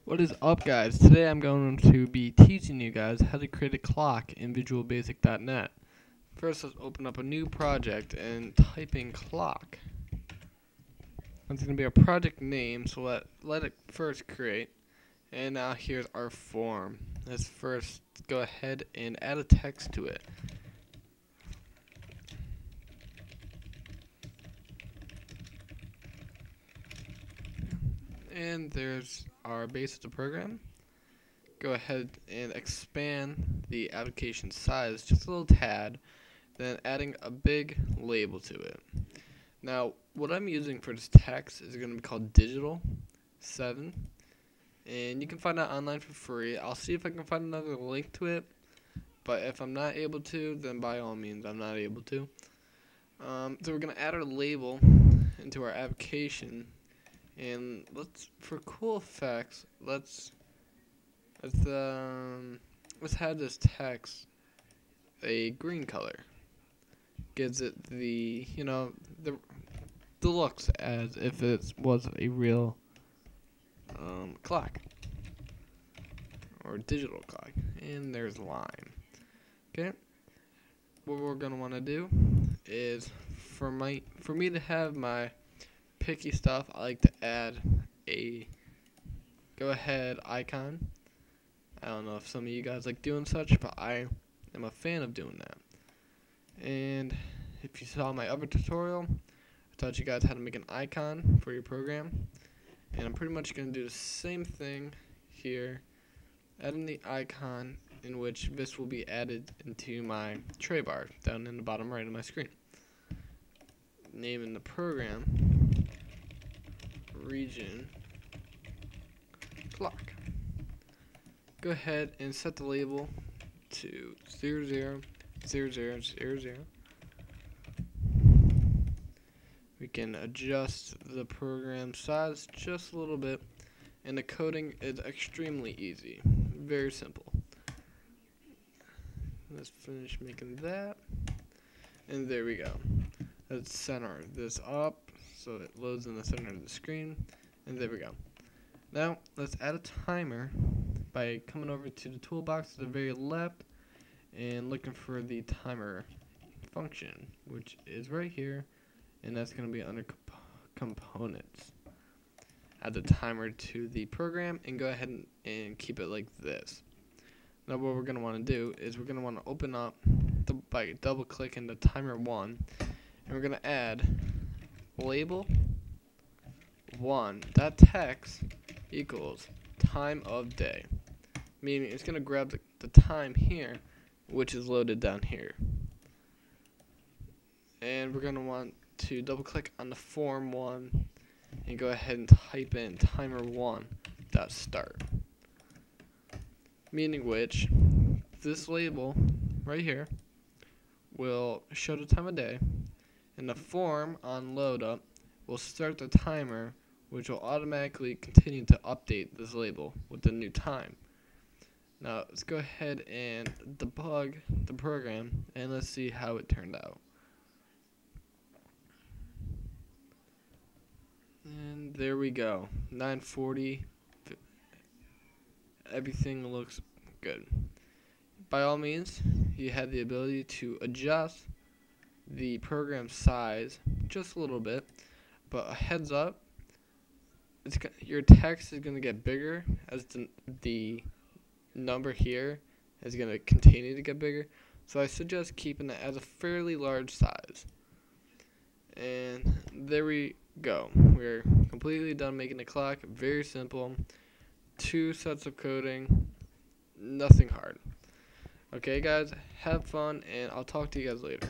What is up, guys? Today I'm going to be teaching you guys how to create a clock in VisualBasic.net. First, let's open up a new project and type in clock. That's going to be our project name, so let it first create. And now here's our form. Let's first go ahead and add a text to it. And there's our base of the program. Go ahead and expand the application size just a little tad, then adding a big label to it. Now, what I'm using for this text is going to be called Digital 7, and you can find that online for free. I'll see if I can find another link to it, but if I'm not able to, then by all means I'm not able to. So we're going to add our label into our application, and for cool effects, let's have this text a green color. Gives it the looks as if it was a real clock or digital clock. And there's line. Okay. What we're gonna want to do is for me to have my picky stuff, I like to add a go ahead icon. I don't know if some of you guys like doing such, but I am a fan of doing that. And if you saw my other tutorial, I taught you guys how to make an icon for your program. And I'm pretty much going to do the same thing here, adding the icon in which this will be added into my tray bar down in the bottom right of my screen. Naming the program region clock. Go ahead and set the label to 000000. We can adjust the program size just a little bit, and the coding is extremely easy, very simple. Let's finish making that, and there we go. Let's center this up so it loads in the center of the screen, and there we go. Now let's add a timer by coming over to the toolbox to the very left and looking for the timer function, which is right here, and that's going to be under components. Add the timer to the program and go ahead and keep it like this. Now what we're going to want to do is we're going to want to open up by double clicking the timer 1, and we're going to add label 1. That text equals time of day, meaning it's going to grab the time here, which is loaded down here. And we're going to want to double click on the Form1 and go ahead and type in timer1.start, meaning which this label right here will show the time of day, and the Form1 Load up will start the timer, which will automatically continue to update this label with the new time. Now let's go ahead and debug the program and let's see how it turned out. And there we go, 9:40. Everything looks good. By all means, you have the ability to adjust the program size just a little bit, but a heads up, your text is going to get bigger as the number here is going to continue to get bigger, so I suggest keeping it as a fairly large size. And there we go, we're completely done making the clock. Very simple, 2 sets of coding, nothing hard. Okay guys, have fun, and I'll talk to you guys later.